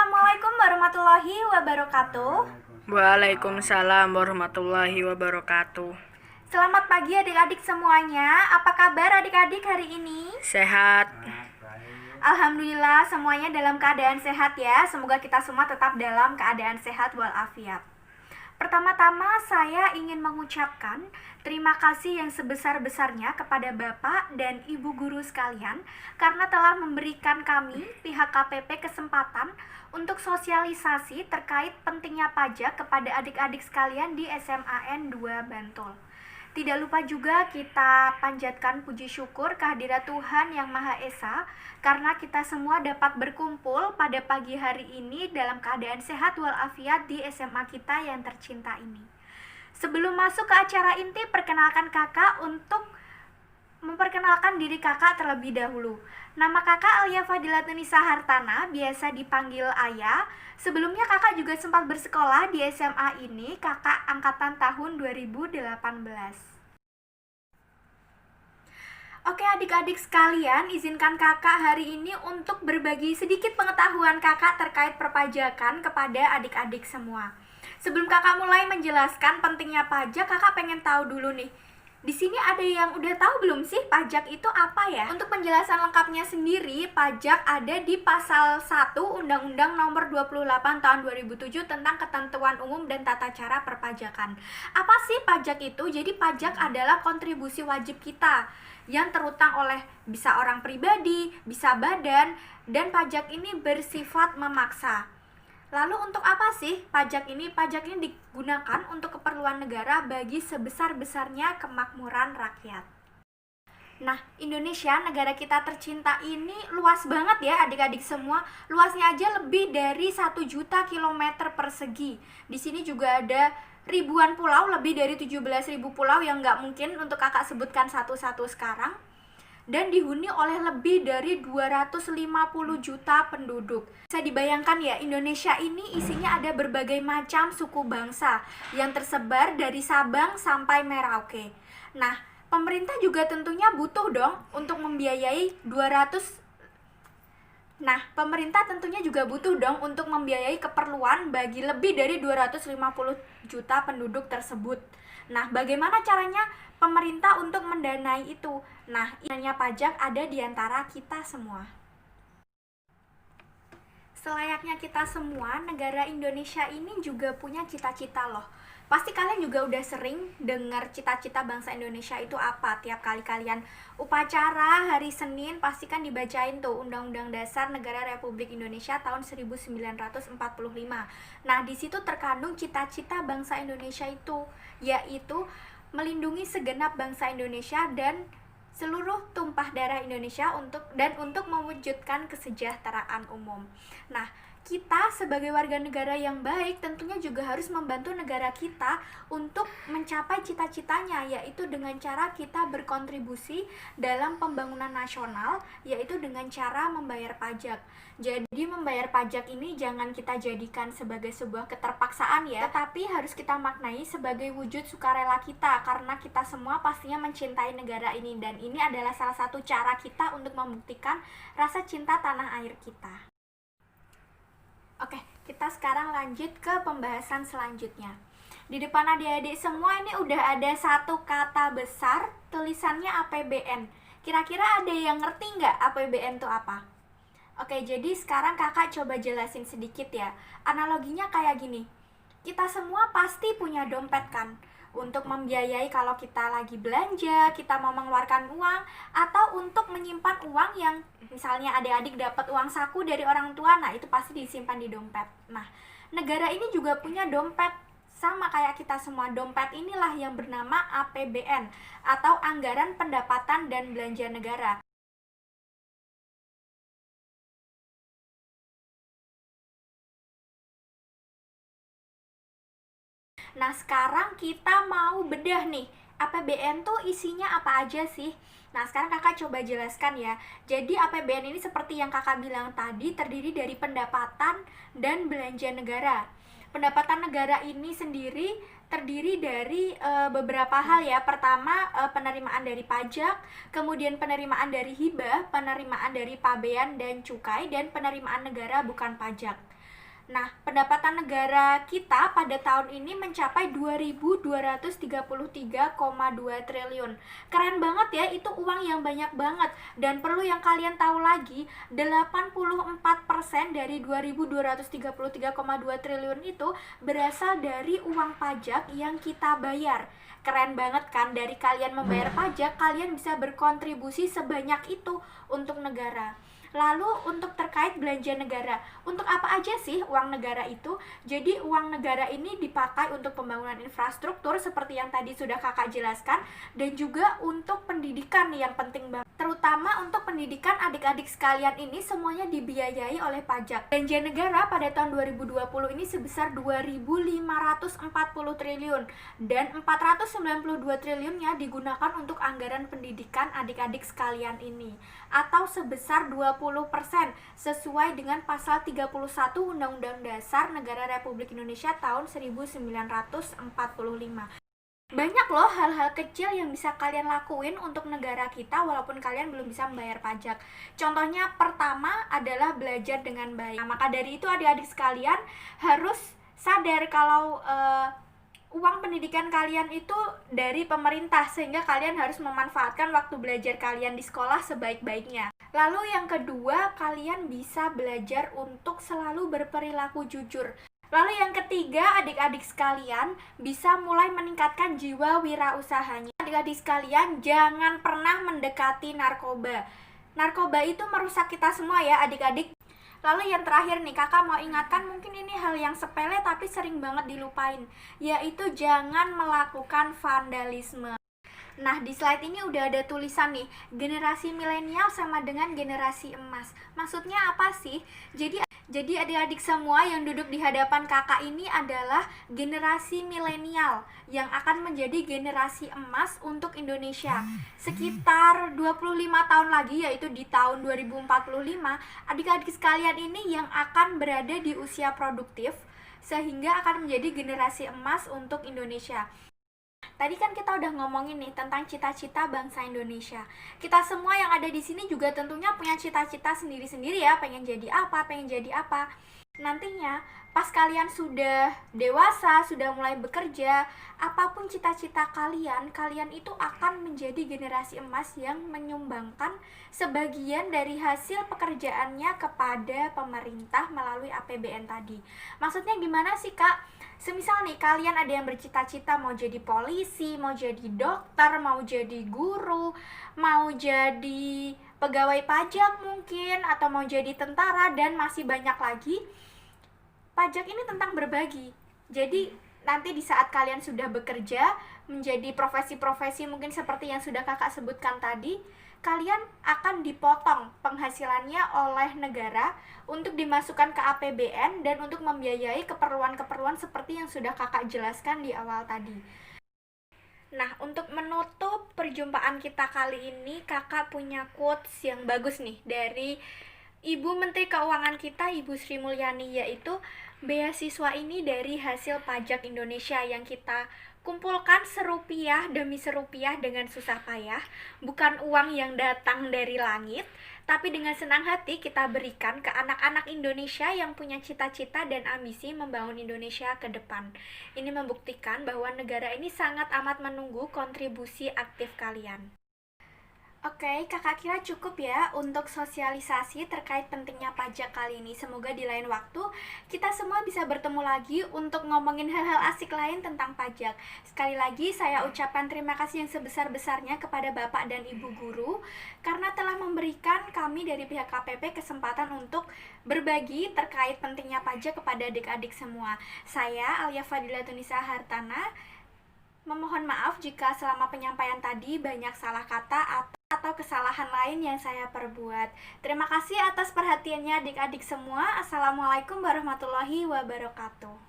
Assalamualaikum warahmatullahi wabarakatuh. Waalaikumsalam warahmatullahi wabarakatuh. Selamat pagi adik-adik semuanya. Apa kabar adik-adik hari ini? Sehat. Alhamdulillah semuanya dalam keadaan sehat ya. Semoga kita semua tetap dalam keadaan sehat walafiat. Pertama-tama saya ingin mengucapkan terima kasih yang sebesar-besarnya kepada Bapak dan Ibu guru sekalian karena telah memberikan kami pihak KPP kesempatan untuk sosialisasi terkait pentingnya pajak kepada adik-adik sekalian di SMAN 2 Bantul. Tidak lupa juga kita panjatkan puji syukur kehadirat Tuhan Yang Maha Esa karena kita semua dapat berkumpul pada pagi hari ini dalam keadaan sehat walafiat di SMA kita yang tercinta ini. Sebelum masuk ke acara inti, perkenalkan kakak untuk memperkenalkan diri kakak terlebih dahulu. Nama kakak Alia Fadilatunisa Hartana, biasa dipanggil Ayah. Sebelumnya kakak juga sempat bersekolah di SMA ini, kakak angkatan tahun 2018. Oke adik-adik sekalian, izinkan kakak hari ini untuk berbagi sedikit pengetahuan kakak terkait perpajakan kepada adik-adik semua. Sebelum kakak mulai menjelaskan pentingnya pajak, kakak pengen tahu dulu nih. Di sini ada yang udah tahu belum sih pajak itu apa ya? Untuk penjelasan lengkapnya sendiri, pajak ada di pasal 1 Undang-Undang Nomor 28 Tahun 2007 tentang Ketentuan Umum dan Tata Cara Perpajakan. Apa sih pajak itu? Jadi pajak adalah kontribusi wajib kita yang terutang oleh bisa orang pribadi, bisa badan, dan pajak ini bersifat memaksa. Lalu untuk apa sih pajak ini? Pajak ini digunakan untuk keperluan negara bagi sebesar-besarnya kemakmuran rakyat. Nah, Indonesia, negara kita tercinta ini luas banget ya adik-adik semua. Luasnya aja lebih dari 1 juta kilometer persegi. Di sini juga ada ribuan pulau, lebih dari 17.000 pulau yang nggak mungkin untuk kakak sebutkan satu-satu sekarang. Dan dihuni oleh lebih dari 250 juta penduduk. Bisa dibayangkan ya, Indonesia ini isinya ada berbagai macam suku bangsa yang tersebar dari Sabang sampai Merauke. Nah, pemerintah juga tentunya butuh dong untuk membiayai keperluan bagi lebih dari 250 juta penduduk tersebut. Nah, bagaimana caranya pemerintah untuk mendanai itu? Nah, intinya pajak ada di antara kita semua. Selayaknya kita semua, negara Indonesia ini juga punya cita-cita loh. Pasti kalian juga udah sering dengar cita-cita bangsa Indonesia itu apa. Tiap kali kalian upacara hari Senin pasti kan dibacain tuh Undang-Undang Dasar Negara Republik Indonesia tahun 1945. Nah, di situ terkandung cita-cita bangsa Indonesia itu, yaitu melindungi segenap bangsa Indonesia dan seluruh tumpah darah Indonesia untuk mewujudkan kesejahteraan umum. Nah, kita sebagai warga negara yang baik tentunya juga harus membantu negara kita untuk mencapai cita-citanya, yaitu dengan cara kita berkontribusi dalam pembangunan nasional, yaitu dengan cara membayar pajak. Jadi membayar pajak ini jangan kita jadikan sebagai sebuah keterpaksaan ya, tetapi harus kita maknai sebagai wujud sukarela kita karena kita semua pastinya mencintai negara ini, dan ini adalah salah satu cara kita untuk membuktikan rasa cinta tanah air kita. Oke, kita sekarang lanjut ke pembahasan selanjutnya. Di depan adik-adik semua ini udah ada satu kata besar, tulisannya APBN. Kira-kira ada yang ngerti nggak APBN itu apa? Oke, jadi sekarang kakak coba jelasin sedikit ya. Analoginya kayak gini. Kita semua pasti punya dompet kan? Untuk membiayai kalau kita lagi belanja, kita mau mengeluarkan uang, atau untuk menyimpan uang yang misalnya adik-adik dapat uang saku dari orang tua, nah itu pasti disimpan di dompet. Nah, negara ini juga punya dompet, sama kayak kita semua. Dompet inilah yang bernama APBN atau Anggaran Pendapatan dan Belanja Negara. Nah, sekarang kita mau bedah nih, APBN tuh isinya apa aja sih? Nah, sekarang kakak coba jelaskan ya. Jadi APBN ini seperti yang kakak bilang tadi, terdiri dari pendapatan dan belanja negara. Pendapatan negara ini sendiri terdiri dari beberapa hal ya. Pertama, penerimaan dari pajak, kemudian penerimaan dari hibah, penerimaan dari pabean dan cukai, dan penerimaan negara bukan pajak. Nah, pendapatan negara kita pada tahun ini mencapai 2.233,2 triliun. Keren banget ya, itu uang yang banyak banget. Dan perlu yang kalian tahu lagi, 84% dari 2.233,2 triliun itu berasal dari uang pajak yang kita bayar. Keren banget kan, dari kalian membayar pajak, kalian bisa berkontribusi sebanyak itu untuk negara. Lalu untuk terkait belanja negara, untuk apa aja sih uang negara itu? Jadi uang negara ini dipakai untuk pembangunan infrastruktur seperti yang tadi sudah kakak jelaskan, dan juga untuk pendidikan yang penting banget. Terutama untuk pendidikan adik-adik sekalian ini semuanya dibiayai oleh pajak. Belanja negara pada tahun 2020 ini sebesar 2.540 triliun dan 492 triliunnya digunakan untuk anggaran pendidikan adik-adik sekalian ini, atau sebesar 20% sesuai dengan pasal 31 Undang-Undang Dasar Negara Republik Indonesia tahun 1945. Banyak loh hal-hal kecil yang bisa kalian lakuin untuk negara kita walaupun kalian belum bisa membayar pajak. Contohnya pertama adalah belajar dengan baik. Nah, maka dari itu adik-adik sekalian harus sadar kalau uang pendidikan kalian itu dari pemerintah, sehingga kalian harus memanfaatkan waktu belajar kalian di sekolah sebaik-baiknya. Lalu yang kedua, kalian bisa belajar untuk selalu berperilaku jujur. Lalu yang ketiga, adik-adik sekalian bisa mulai meningkatkan jiwa wirausahanya. Adik-adik sekalian, jangan pernah mendekati narkoba. Narkoba itu merusak kita semua ya adik-adik. Lalu yang terakhir nih, kakak mau ingatkan, mungkin ini hal yang sepele tapi sering banget dilupain, yaitu jangan melakukan vandalisme. Nah, di slide ini udah ada tulisan nih, generasi milenial sama dengan generasi emas. Maksudnya apa sih? Jadi adik-adik semua yang duduk di hadapan kakak ini adalah generasi milenial yang akan menjadi generasi emas untuk Indonesia. Sekitar 25 tahun lagi, yaitu di tahun 2045, adik-adik sekalian ini yang akan berada di usia produktif sehingga akan menjadi generasi emas untuk Indonesia. Tadi kan kita udah ngomongin nih tentang cita-cita bangsa Indonesia. Kita semua yang ada di sini juga tentunya punya cita-cita sendiri-sendiri ya, pengen jadi apa. Nantinya pas kalian sudah dewasa, sudah mulai bekerja, apapun cita-cita kalian itu akan menjadi generasi emas yang menyumbangkan sebagian dari hasil pekerjaannya kepada pemerintah melalui APBN tadi. Maksudnya gimana sih, Kak? Semisal nih kalian ada yang bercita-cita mau jadi polisi, mau jadi dokter, mau jadi guru, mau jadi pegawai pajak mungkin, atau mau jadi tentara, dan masih banyak lagi. Pajak ini tentang berbagi. Jadi nanti di saat kalian sudah bekerja menjadi profesi-profesi mungkin seperti yang sudah kakak sebutkan tadi, kalian akan dipotong penghasilannya oleh negara untuk dimasukkan ke APBN dan untuk membiayai keperluan-keperluan seperti yang sudah kakak jelaskan di awal tadi. Nah, untuk menutup perjumpaan kita kali ini, kakak punya quotes yang bagus nih dari Ibu Menteri Keuangan kita, Ibu Sri Mulyani, yaitu beasiswa ini dari hasil pajak Indonesia yang kita kumpulkan serupiah demi serupiah dengan susah payah, bukan uang yang datang dari langit, tapi dengan senang hati kita berikan ke anak-anak Indonesia yang punya cita-cita dan ambisi membangun Indonesia ke depan. Ini membuktikan bahwa negara ini sangat amat menunggu kontribusi aktif kalian. Oke, kakak kira cukup ya untuk sosialisasi terkait pentingnya pajak kali ini. Semoga di lain waktu kita semua bisa bertemu lagi untuk ngomongin hal-hal asik lain tentang pajak. Sekali lagi saya ucapkan terima kasih yang sebesar-besarnya kepada Bapak dan Ibu Guru karena telah memberikan kami dari pihak KPP kesempatan untuk berbagi terkait pentingnya pajak kepada adik-adik semua. Saya Alia Fadila Tunisa Hartana memohon maaf jika selama penyampaian tadi banyak salah kata atau kesalahan lain yang saya perbuat. Terima kasih atas perhatiannya adik-adik semua. Assalamualaikum warahmatullahi wabarakatuh.